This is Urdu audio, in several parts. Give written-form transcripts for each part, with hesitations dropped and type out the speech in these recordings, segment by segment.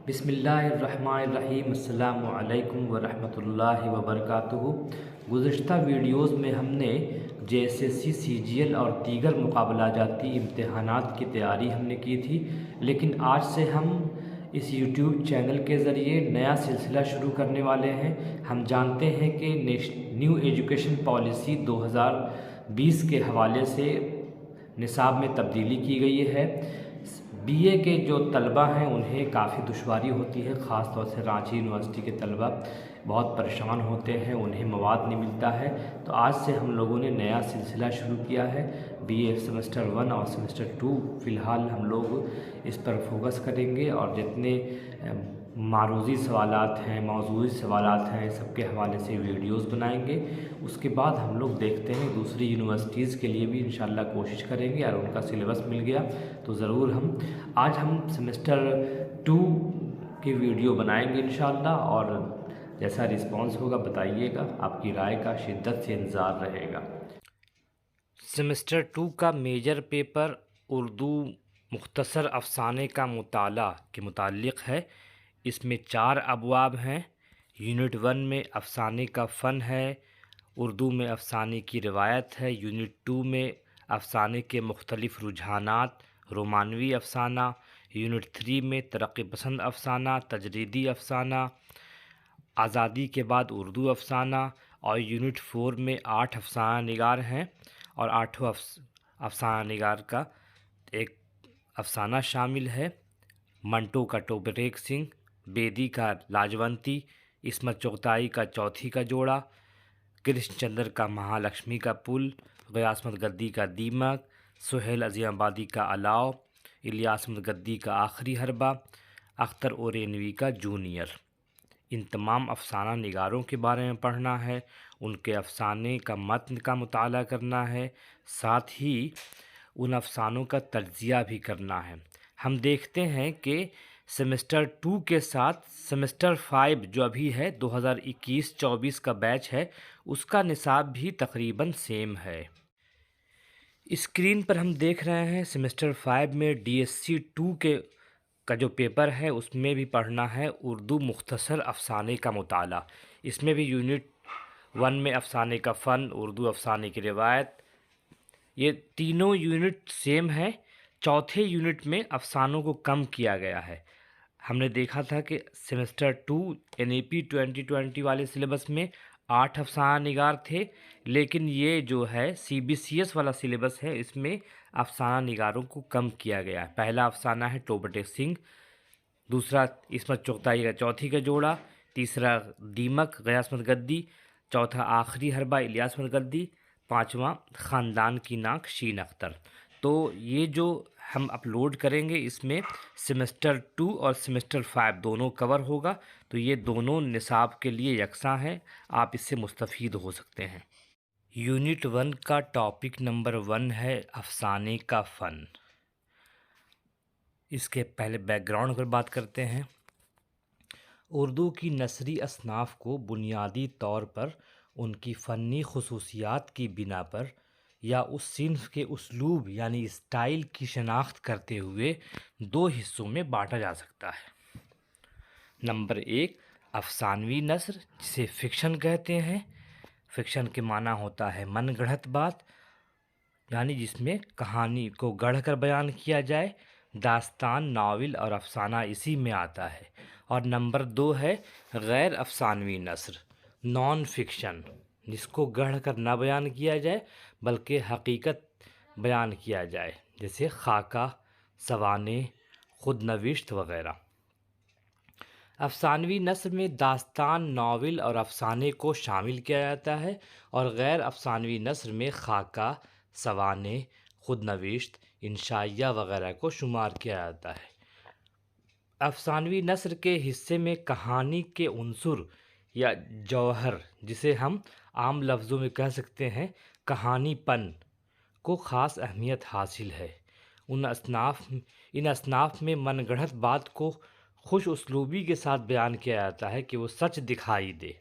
بسم اللہ الرحمن الرحیم، السلام علیکم ورحمۃ اللہ وبرکاتہ۔ گزشتہ ویڈیوز میں ہم نے JSSC CGL اور دیگر مقابلہ جاتی امتحانات کی تیاری ہم نے کی تھی، لیکن آج سے ہم اس یوٹیوب چینل کے ذریعے نیا سلسلہ شروع کرنے والے ہیں۔ ہم جانتے ہیں کہ نیو ایجوکیشن پالیسی 2020 کے حوالے سے نصاب میں تبدیلی کی گئی ہے۔ BA کے جو طلبہ ہیں انہیں کافی دشواری ہوتی ہے، خاص طور سے رانچی یونیورسٹی کے طلبہ بہت پریشان ہوتے ہیں، انہیں مواد نہیں ملتا ہے۔ تو آج سے ہم لوگوں نے نیا سلسلہ شروع کیا ہے۔ BA سیمسٹر 1 اور سیمسٹر 2 فی الحال ہم لوگ اس پر فوکس کریں گے، اور جتنے معروضی سوالات ہیں، موضوعی سوالات ہیں، سب کے حوالے سے ویڈیوز بنائیں گے۔ اس کے بعد ہم لوگ دیکھتے ہیں دوسری یونیورسٹیز کے لیے بھی انشاءاللہ کوشش کریں گے، اور ان کا سلیبس مل گیا تو ضرور آج ہم سیمسٹر 2 کی ویڈیو بنائیں گے انشاءاللہ، اور جیسا رسپانس ہوگا بتائیے گا، آپ کی رائے کا شدت سے انتظار رہے گا۔ سیمسٹر 2 کا میجر پیپر اردو مختصر افسانے کا مطالعہ کے متعلق ہے۔ اس میں 4 ابواب ہیں۔ یونٹ 1 میں افسانے کا فن ہے، اردو میں افسانے کی روایت ہے۔ یونٹ 2 میں افسانے کے مختلف رجحانات، رومانوی افسانہ۔ یونٹ 3 میں ترقی پسند افسانہ، تجریدی افسانہ، آزادی کے بعد اردو افسانہ۔ اور یونٹ 4 میں 8 افسانہ نگار ہیں، اور 8 افسانہ نگار کا ایک افسانہ شامل ہے: منٹو کا ٹوپریک سنگھ، بیدی کا لاجونتی، عصمت چغتائی کا چوتھی کا جوڑا، کرشن چندر کا مہالکشمی کا پل، غیاث احمد گدی کا دیمک، سہیل عظیم آبادی کا الاؤ، الیاس احمد گدی کا آخری حربہ، اختر اورینوی کا جونیئر۔ ان تمام افسانہ نگاروں کے بارے میں پڑھنا ہے، ان کے افسانے کا متن کا مطالعہ کرنا ہے، ساتھ ہی ان افسانوں کا تجزیہ بھی کرنا ہے۔ ہم دیکھتے ہیں کہ سیمسٹر 2 کے ساتھ سیمسٹر 5 جو ابھی ہے 2021-24 کا بیچ ہے، اس کا نصاب بھی تقریباً سیم ہے۔ اسکرین پر ہم دیکھ رہے ہیں سیمسٹر 5 میں DSC 2 کا جو پیپر ہے اس میں بھی پڑھنا ہے اردو مختصر افسانے کا مطالعہ۔ اس میں بھی یونٹ 1 میں افسانے کا فن، اردو افسانے کی روایت، یہ تینوں یونٹ سیم ہیں۔ چوتھے یونٹ میں افسانوں کو کم کیا گیا ہے۔ ہم نے دیکھا تھا کہ سیمسٹر 2 NEP 2020 والے سلیبس میں 8 افسانہ نگار تھے، لیکن یہ جو ہے CBCS والا سلیبس ہے، اس میں افسانہ نگاروں کو کم کیا گیا ہے۔ پہلا افسانہ ہے ٹوپریک سنگھ، دوسرا عصمت چغتائی کا چوتھی کا جوڑا، تیسرا دیمک غیاث احمد گدی، چوتھا آخری حربہ الیاس احمد گدی، پانچواں خاندان کی ناک شین اختر۔ تو یہ جو ہم اپلوڈ کریں گے اس میں سیمسٹر 2 اور سیمسٹر 5 دونوں کور ہوگا، تو یہ دونوں نصاب کے لیے یکساں ہیں، آپ اس سے مستفید ہو سکتے ہیں۔ یونٹ 1 کا ٹاپک نمبر 1 ہے افسانے کا فن۔ اس کے پہلے بیک گراؤنڈ پر بات کرتے ہیں۔ اردو کی نثری اصناف کو بنیادی طور پر ان کی فنی خصوصیات کی بنا پر یا اس صنف کے اسلوب یعنی اسٹائل کی شناخت کرتے ہوئے 2 حصوں میں بانٹا جا سکتا ہے۔ نمبر 1، افسانوی نثر جسے فکشن کہتے ہیں۔ فکشن کے معنی ہوتا ہے من گڑھت بات، یعنی جس میں کہانی کو گڑھ کر بیان کیا جائے۔ داستان، ناول اور افسانہ اسی میں آتا ہے۔ اور نمبر 2 ہے غیر افسانوی نثر، نان فکشن، جس کو گڑھ کر نہ بیان کیا جائے بلکہ حقیقت بیان کیا جائے، جیسے خاکہ، سوانح، خود نوشت وغیرہ۔ افسانوی نثر میں داستان، ناول اور افسانے کو شامل کیا جاتا ہے، اور غیر افسانوی نثر میں خاکہ، سوانح، خود نوشت، انشائیہ وغیرہ کو شمار کیا جاتا ہے۔ افسانوی نثر کے حصے میں کہانی کے عنصر یا جوہر، جسے ہم عام لفظوں میں کہہ سکتے ہیں کہانی پن، کو خاص اہمیت حاصل ہے۔ ان اصناف میں من گڑھت بات کو خوش اسلوبی کے ساتھ بیان کیا جاتا ہے کہ وہ سچ دکھائی دے۔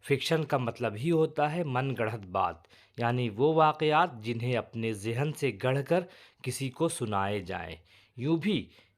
فکشن کا مطلب ہی ہوتا ہے من گڑھت بات، یعنی وہ واقعات جنہیں اپنے ذہن سے گڑھ کر کسی کو سنائے جائیں۔ یوں بھی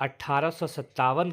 1857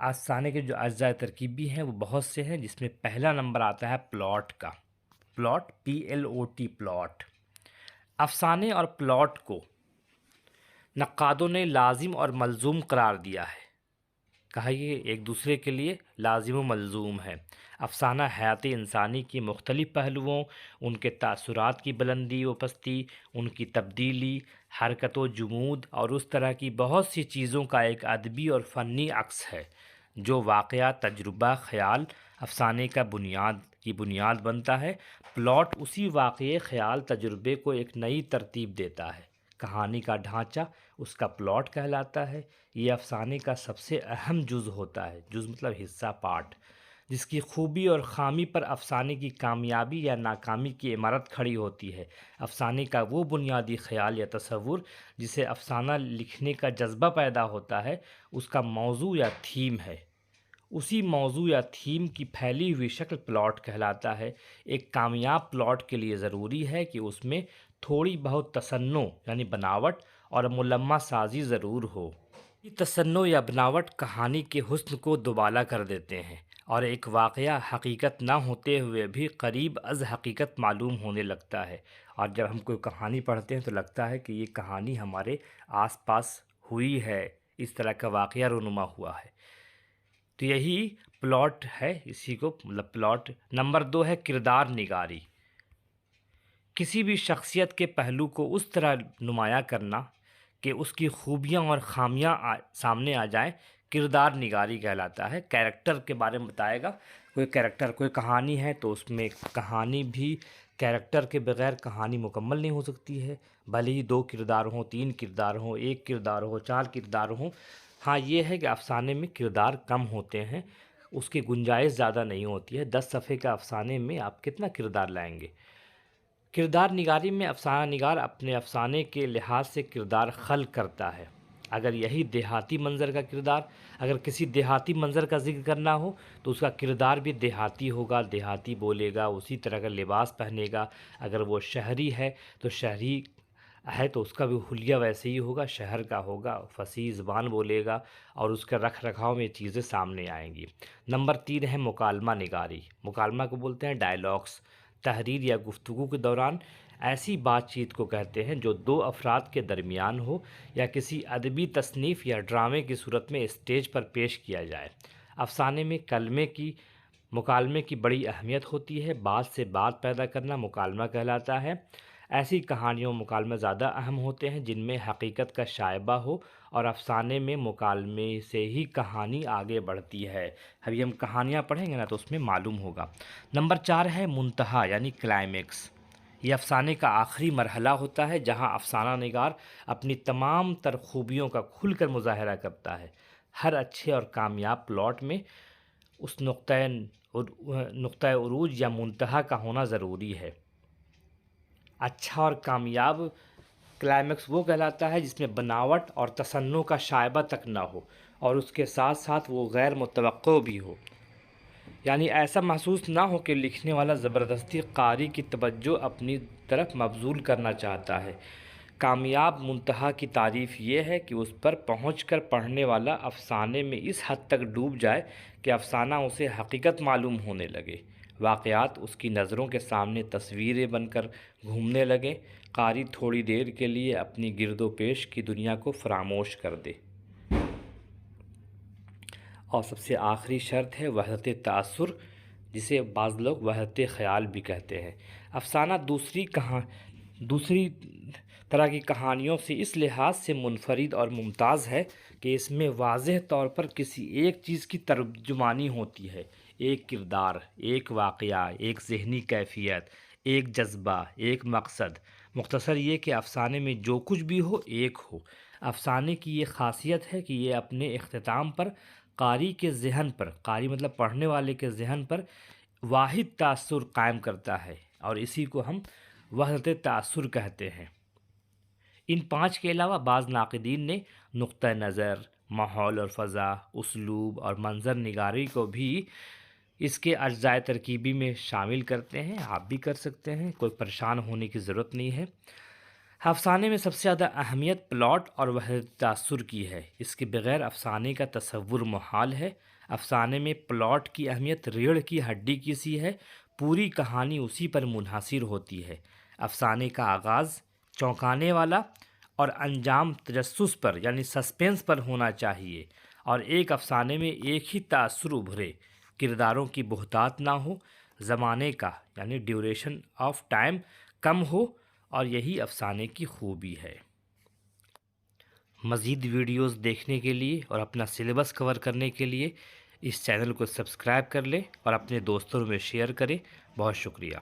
افسانے کے جو اجزاء ترکیبی ہیں وہ بہت سے ہیں، جس میں پہلا نمبر آتا ہے پلاٹ کا۔ Plot PLOT plot. افسانے اور پلاٹ کو نقادوں نے لازم اور ملزوم قرار دیا ہے، کہا یہ ایک دوسرے کے لیے لازم و ملزوم ہے۔ افسانہ حیات انسانی کی مختلف پہلوؤں، ان کے تاثرات کی بلندی و پستی، ان کی تبدیلی، حرکت و جمود اور اس طرح کی بہت سی چیزوں کا ایک ادبی اور فنی عکس ہے، جو واقعہ، تجربہ، خیال افسانے کا بنیاد بنتا ہے۔ پلاٹ اسی واقعے، خیال، تجربے کو ایک نئی ترتیب دیتا ہے۔ کہانی کا ڈھانچہ اس کا پلاٹ کہلاتا ہے۔ یہ افسانے کا سب سے اہم جز ہوتا ہے، جز مطلب حصہ، پارٹ، جس کی خوبی اور خامی پر افسانے کی کامیابی یا ناکامی کی عمارت کھڑی ہوتی ہے۔ افسانے کا وہ بنیادی خیال یا تصور جسے افسانہ لکھنے کا جذبہ پیدا ہوتا ہے، اس کا موضوع یا تھیم ہے۔ اسی موضوع یا تھیم کی پھیلی ہوئی شکل پلاٹ کہلاتا ہے۔ ایک کامیاب پلاٹ کے لیے ضروری ہے کہ اس میں تھوڑی بہت تصنع یعنی بناوٹ اور ملمح سازی ضرور ہو۔ یہ تصنع یا بناوٹ کہانی کے حسن کو دوبالا کر دیتے ہیں اور ایک واقعہ حقیقت نہ ہوتے ہوئے بھی قریب از حقیقت معلوم ہونے لگتا ہے، اور جب ہم کوئی کہانی پڑھتے ہیں تو لگتا ہے کہ یہ کہانی ہمارے آس پاس ہوئی ہے، اس طرح کا واقعہ رونما ہوا ہے۔ تو یہی پلاٹ ہے، اسی کو مطلب پلاٹ۔ نمبر 2 ہے کردار نگاری۔ کسی بھی شخصیت کے پہلو کو اس طرح نمایاں کرنا کہ اس کی خوبیاں اور خامیاں سامنے آ جائیں، کردار نگاری کہلاتا ہے۔ کیریکٹر کے بارے میں بتائے گا، کوئی کیریکٹر، کوئی کہانی ہے تو اس میں کہانی بھی کیریکٹر کے بغیر کہانی مکمل نہیں ہو سکتی ہے، بھلے ہی 2 کردار ہوں، 3 کردار ہوں، 1 کردار ہو، 4 کردار ہوں۔ ہاں یہ ہے کہ افسانے میں کردار کم ہوتے ہیں، اس کی گنجائش زیادہ نہیں ہوتی ہے۔ 10 صفحے کا افسانے میں آپ کتنا کردار لائیں گے؟ کردار نگاری میں افسانہ نگار اپنے افسانے کے لحاظ سے کردار خلق کرتا ہے۔ اگر یہی دیہاتی منظر کا کردار، اگر کسی دیہاتی منظر کا ذکر کرنا ہو تو اس کا کردار بھی دیہاتی ہوگا، دیہاتی بولے گا، اسی طرح کا لباس پہنے گا۔ اگر وہ شہری ہے تو شہری ہے تو اس کا بھی حلیہ ویسے ہی ہوگا، شہر کا ہوگا، فصیح زبان بولے گا، اور اس کے رکھ رکھاؤ میں چیزیں سامنے آئیں گی۔ نمبر 3 ہے مکالمہ نگاری۔ مکالمہ کو بولتے ہیں ڈائلاگس۔ تحریر یا گفتگو کے دوران ایسی بات چیت کو کہتے ہیں جو 2 افراد کے درمیان ہو یا کسی ادبی تصنیف یا ڈرامے کی صورت میں اسٹیج پر پیش کیا جائے۔ افسانے میں مکالمے کی بڑی اہمیت ہوتی ہے۔ بات سے بات پیدا کرنا مکالمہ کہلاتا ہے۔ ایسی کہانیوں مکالمے زیادہ اہم ہوتے ہیں جن میں حقیقت کا شائبہ ہو، اور افسانے میں مکالمے سے ہی کہانی آگے بڑھتی ہے۔ ابھی ہم کہانیاں پڑھیں گے نا تو اس میں معلوم ہوگا۔ نمبر 4 ہے منتہا یعنی کلائمیکس۔ یہ افسانے کا آخری مرحلہ ہوتا ہے جہاں افسانہ نگار اپنی تمام تر خوبیوں کا کھل کر مظاہرہ کرتا ہے۔ ہر اچھے اور کامیاب پلاٹ میں اس نقطۂ عروج یا منتہا کا ہونا ضروری ہے۔ اچھا اور کامیاب کلائمیکس وہ کہلاتا ہے جس میں بناوٹ اور تصنع کا شائبہ تک نہ ہو، اور اس کے ساتھ ساتھ وہ غیر متوقع بھی ہو، یعنی ایسا محسوس نہ ہو کہ لکھنے والا زبردستی قاری کی توجہ اپنی طرف مبذول کرنا چاہتا ہے۔ کامیاب منتہا کی تعریف یہ ہے کہ اس پر پہنچ کر پڑھنے والا افسانے میں اس حد تک ڈوب جائے کہ افسانہ اسے حقیقت معلوم ہونے لگے، واقعات اس کی نظروں کے سامنے تصویریں بن کر گھومنے لگیں، قاری تھوڑی دیر کے لیے اپنی گرد و پیش کی دنیا کو فراموش کر دے۔ اور سب سے آخری شرط ہے وحدت تأثر، جسے بعض لوگ وحدت خیال بھی کہتے ہیں۔ افسانہ دوسری طرح کی کہانیوں سے اس لحاظ سے منفرد اور ممتاز ہے کہ اس میں واضح طور پر کسی ایک چیز کی ترجمانی ہوتی ہے، ایک کردار، ایک واقعہ، ایک ذہنی کیفیت، ایک جذبہ، ایک مقصد۔ مختصر یہ کہ افسانے میں جو کچھ بھی ہو ایک ہو۔ افسانے کی یہ خاصیت ہے کہ یہ اپنے اختتام پر قاری کے ذہن پر، قاری مطلب پڑھنے والے کے ذہن پر واحد تأثر قائم کرتا ہے، اور اسی کو ہم وحدت تأثر کہتے ہیں۔ ان 5 کے علاوہ بعض ناقدین نے نقطہ نظر، ماحول اور فضا، اسلوب اور منظر نگاری کو بھی اس کے اجزاء ترکیبی میں شامل کرتے ہیں۔ آپ بھی کر سکتے ہیں، کوئی پریشان ہونے کی ضرورت نہیں ہے۔ افسانے میں سب سے زیادہ اہمیت پلاٹ اور وحدت تاثر کی ہے، اس کے بغیر افسانے کا تصور محال ہے۔ افسانے میں پلاٹ کی اہمیت ریڑھ کی ہڈی کی سی ہے، پوری کہانی اسی پر منحصر ہوتی ہے۔ افسانے کا آغاز چونکانے والا اور انجام تجسس پر یعنی سسپینس پر ہونا چاہیے، اور ایک افسانے میں ایک ہی تاثر ابھرے، کرداروں کی بہتات نہ ہو، زمانے کا یعنی ڈیوریشن آف ٹائم کم ہو، اور یہی افسانے کی خوبی ہے۔ مزید ویڈیوز دیکھنے کے لیے اور اپنا سلیبس کور کرنے کے لیے اس چینل کو سبسکرائب کر لیں اور اپنے دوستوں میں شیئر کریں۔ بہت شکریہ۔